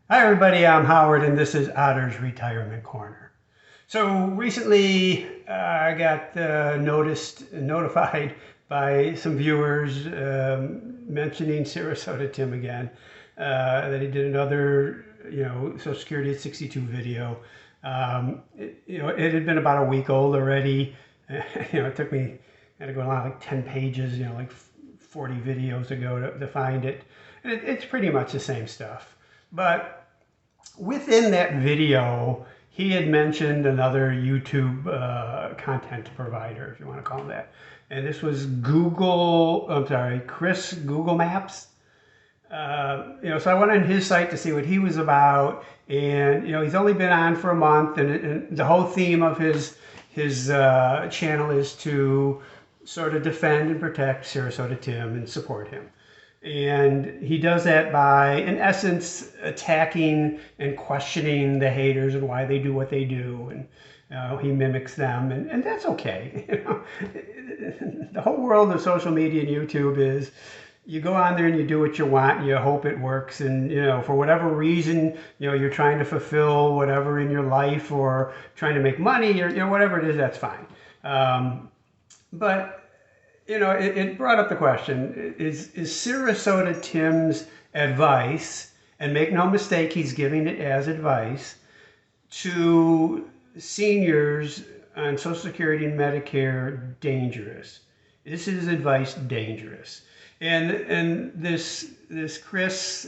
Hi everybody, I'm Howard and this is Otter's Retirement Corner. So recently I got notified by some viewers mentioning Sarasota Tim again, that he did another, Social Security at 62 video. It had been about a week old already. It took me, I had to go along like 10 pages, like 40 videos ago to find it. And it's pretty much the same stuff. But within that video, he had mentioned another YouTube content provider, if you want to call them that. And this was Chris Google Maps. So I went on his site to see what he was about. And, he's only been on for a month. And the whole theme of his channel is to sort of defend and protect Sarasota Tim and support him. And he does that by, in essence, attacking and questioning the haters and why they do what they do. And he mimics them, and that's okay. The whole world of social media and YouTube is you go on there and you do what you want and you hope it works. And, for whatever reason, you're trying to fulfill whatever in your life or trying to make money or, whatever it is, that's fine. But it brought up the question, is Sarasota Tim's advice, and make no mistake, he's giving it as advice, to seniors on Social Security and Medicare dangerous? Is his advice dangerous? And this Chris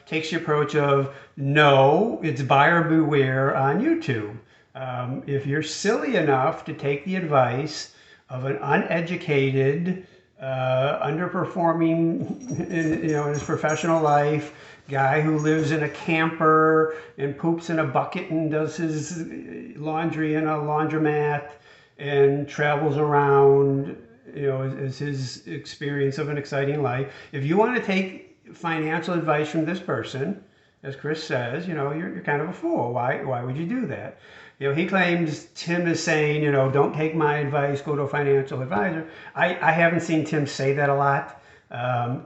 takes the approach of, no, it's buyer beware on YouTube. If you're silly enough to take the advice of an uneducated, underperforming in his professional life, guy who lives in a camper and poops in a bucket and does his laundry in a laundromat and travels around, is his experience of an exciting life. If you want to take financial advice from this person, as Chris says, you're kind of a fool. Why would you do that? He claims Tim is saying, don't take my advice, go to a financial advisor. I haven't seen Tim say that a lot.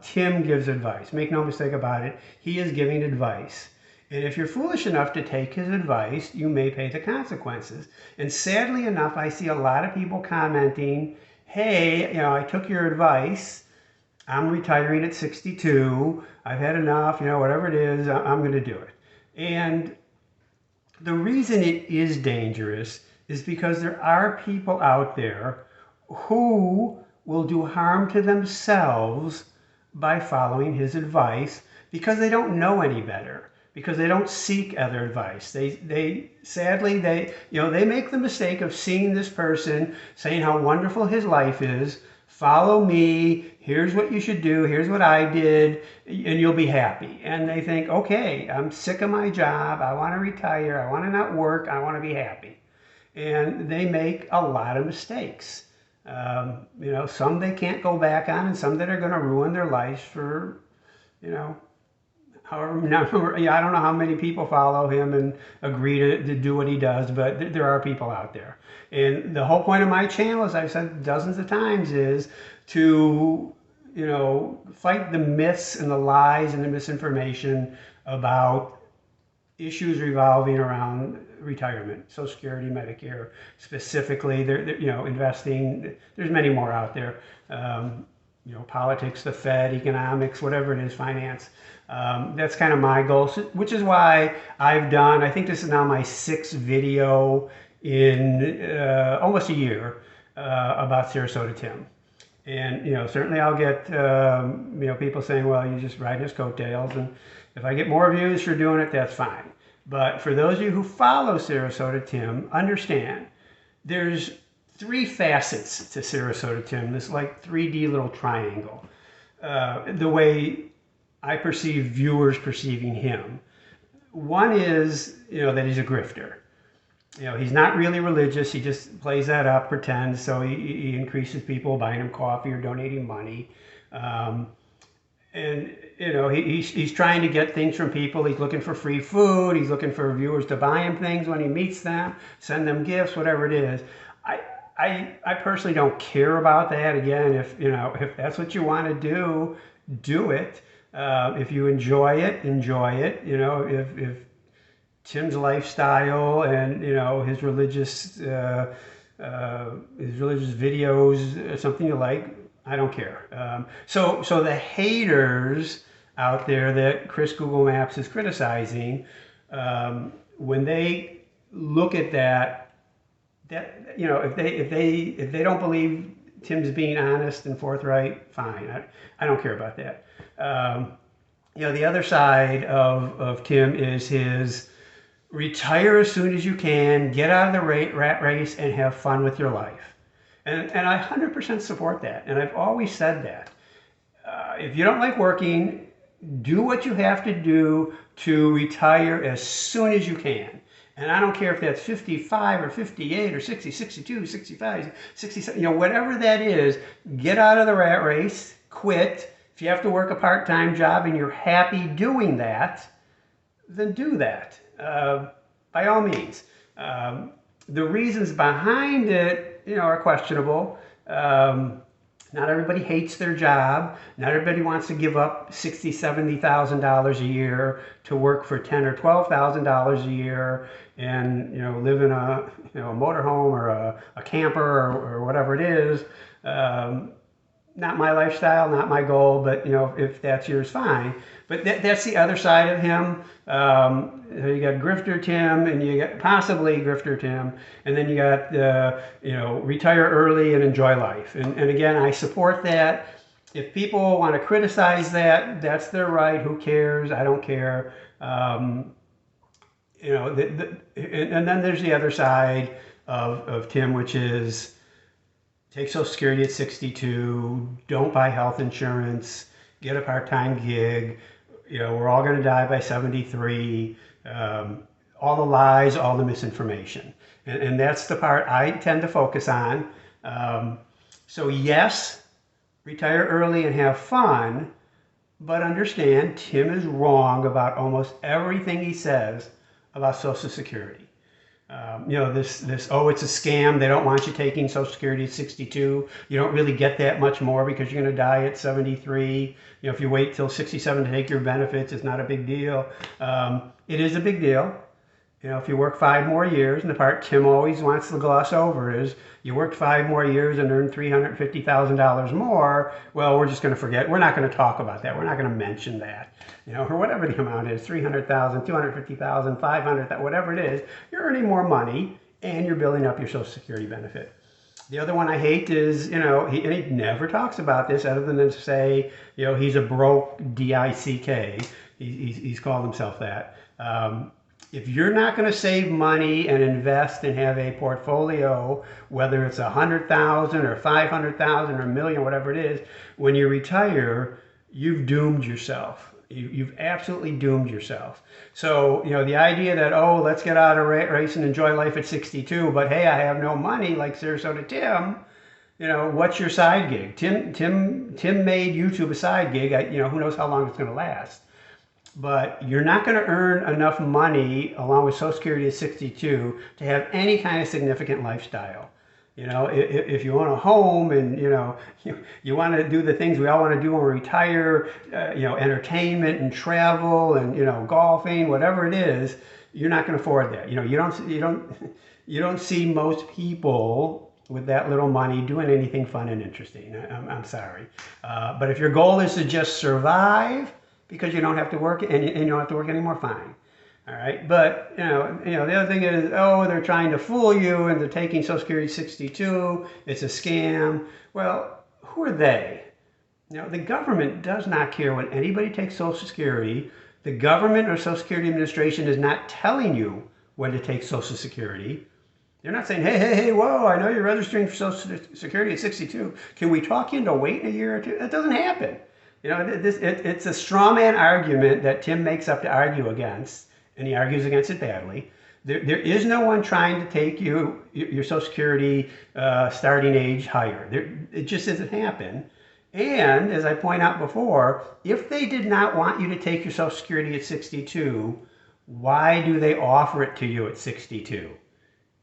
Tim gives advice. Make no mistake about it. He is giving advice. And if you're foolish enough to take his advice, you may pay the consequences. And sadly enough, I see a lot of people commenting, hey, I took your advice. I'm retiring at 62. I've had enough, whatever it is, I'm going to do it. And the reason it is dangerous is because there are people out there who will do harm to themselves by following his advice because they don't know any better, because they don't seek other advice. They sadly, they make the mistake of seeing this person saying how wonderful his life is. Follow me, here's what you should do, here's what I did, and you'll be happy. And they think, okay, I'm sick of my job, I want to retire, I want to not work, I want to be happy. And they make a lot of mistakes. Some they can't go back on, and some that are going to ruin their lives for, however number, I don't know how many people follow him and agree to do what he does, but there are people out there. And the whole point of my channel, as I've said dozens of times, is to, fight the myths and the lies and the misinformation about issues revolving around retirement, Social Security, Medicare, specifically. Investing. There's many more out there. Politics, the Fed, economics, whatever it is, finance. That's kind of my goal, which is why I think this is now my 6th video in almost a year about Sarasota Tim. And, certainly I'll get, people saying, well, you just ride his coattails. And if I get more views for doing it, that's fine. But for those of you who follow Sarasota Tim, understand there's 3 facets to Sarasota Tim, this like 3D little triangle. The way I perceive viewers perceiving him. One is, that he's a grifter. He's not really religious. He just plays that up, pretends. So he increases people buying him coffee or donating money. He's trying to get things from people. He's looking for free food. He's looking for viewers to buy him things when he meets them, send them gifts, whatever it is. I personally don't care about that. Again, if that's what you want to do it. If you enjoy it, enjoy it. You know, if Tim's lifestyle and his religious videos are something you like, I don't care. So the haters out there that Chris Google Maps is criticizing, when they look at that if they don't believe Tim's being honest and forthright, fine. I don't care about that. The other side of Tim is his retire as soon as you can, get out of the rat race, and have fun with your life. And I 100% support that. And I've always said that. If you don't like working, do what you have to do to retire as soon as you can. And I don't care if that's 55 or 58 or 60, 62, 65, 67, whatever that is, get out of the rat race, quit. If you have to work a part-time job and you're happy doing that, then do that, by all means. The reasons behind it, are questionable. Not everybody hates their job. Not everybody wants to give up $60,000, $70,000 a year to work for $10,000 or $12,000 a year and live in a motorhome or a camper or whatever it is. Not my lifestyle, not my goal, but if that's yours, fine. But that's the other side of him. You got grifter Tim, and you got possibly grifter Tim, and then you got retire early and enjoy life. And again, I support that. If people want to criticize that, that's their right. Who cares? I don't care. And then there's the other side of Tim, which is take Social Security at 62, don't buy health insurance, get a part-time gig, we're all going to die by 73, all the lies, all the misinformation. And that's the part I tend to focus on. So yes, retire early and have fun, but understand Tim is wrong about almost everything he says about Social Security. It's a scam. They don't want you taking Social Security at 62. You don't really get that much more because you're going to die at 73. If you wait till 67 to take your benefits, it's not a big deal. It is a big deal. If you work 5 more years, and the part Tim always wants to gloss over is you worked 5 more years and earned $350,000 more, well, we're just going to forget. We're not going to talk about that. We're not going to mention that. Or whatever the amount is, 300,000, 250,000, 500, whatever it is, you're earning more money and you're building up your Social Security benefit. The other one I hate is, he never talks about this other than to say, he's a broke DICK. He's called himself that. If you're not going to save money and invest and have a portfolio, whether it's 100,000 or 500,000 or a million, whatever it is, when you retire, you've doomed yourself. You've absolutely doomed yourself. So, the idea that, let's get out of race and enjoy life at 62, but hey, I have no money like Sarasota Tim, what's your side gig? Tim made YouTube a side gig. Who knows how long it's going to last. But you're not going to earn enough money along with Social Security at 62 to have any kind of significant lifestyle. If you own a home and, you want to do the things we all want to do when we retire, entertainment and travel and, golfing, whatever it is, you're not going to afford that. You don't see most people with that little money doing anything fun and interesting. I'm sorry. But if your goal is to just survive, because you don't have to work and you don't have to work anymore, fine. All right, but the other thing is, they're trying to fool you and they're taking Social Security 62. It's a scam. Well, who are they? The government does not care when anybody takes Social Security. The government or Social Security Administration is not telling you when to take Social Security. They're not saying, hey, whoa, I know you're registering for Social Security at 62. Can we talk you into waiting a year or two? That doesn't happen. It's a straw man argument that Tim makes up to argue against, and he argues against it badly. There is no one trying to take your Social Security starting age higher. It just doesn't happen. And as I point out before, if they did not want you to take your Social Security at 62, why do they offer it to you at 62?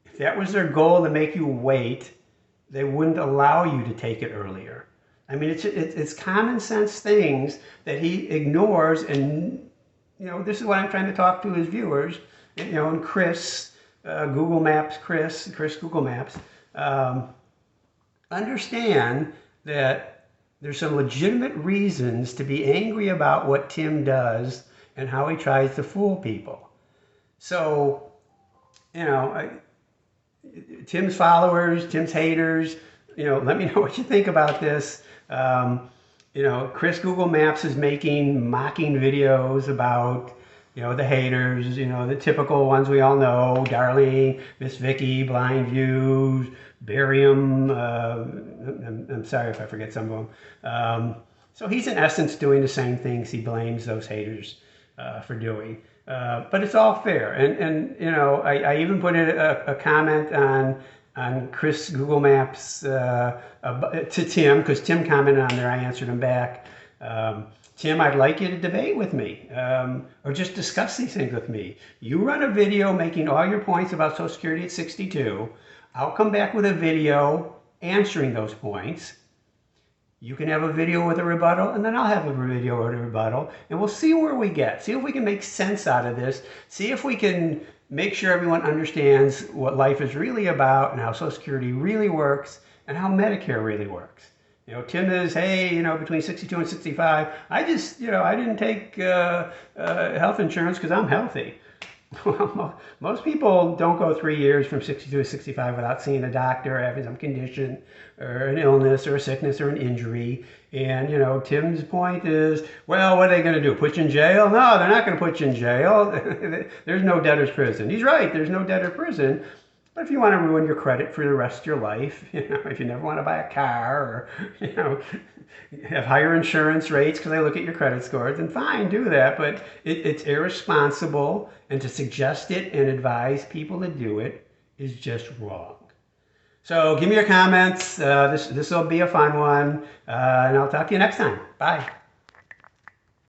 If that was their goal to make you wait, they wouldn't allow you to take it earlier. I mean, it's common sense things that he ignores. And, this is what I'm trying to talk to his viewers, and Chris, Google Maps, Chris Google Maps, understand that there's some legitimate reasons to be angry about what Tim does and how he tries to fool people. So, Tim's followers, Tim's haters, let me know what you think about this. Chris Google Maps is making mocking videos about, the haters, the typical ones we all know, Darlene, Miss Vicky, Blind Views, Barium. I'm sorry if I forget some of them. So he's in essence doing the same things he blames those haters for doing. But it's all fair. And I even put a comment on Chris Google Maps to Tim, because Tim commented on there. I answered him back. Tim, I'd like you to debate with me, or just discuss these things with me. You run a video making all your points about Social Security at 62. I'll come back with a video answering those points. You can have a video with a rebuttal, and then I'll have a video with a rebuttal, and we'll see where we get. See if we can make sense out of this. See if we can make sure everyone understands what life is really about and how Social Security really works and how Medicare really works. Tim is, hey, between 62 and 65, I just, I didn't take health insurance because I'm healthy. Well, most people don't go 3 years from 62 to 65 without seeing a doctor, having some condition or an illness or a sickness or an injury. And, Tim's point is, well, what are they going to do? Put you in jail? No, they're not going to put you in jail. There's no debtor's prison. He's right. There's no debtor prison. But if you want to ruin your credit for the rest of your life, if you never want to buy a car or, have higher insurance rates because they look at your credit score, then fine, do that. But it's irresponsible, and to suggest it and advise people to do it is just wrong. So give me your comments. This will be a fun one, and I'll talk to you next time. Bye.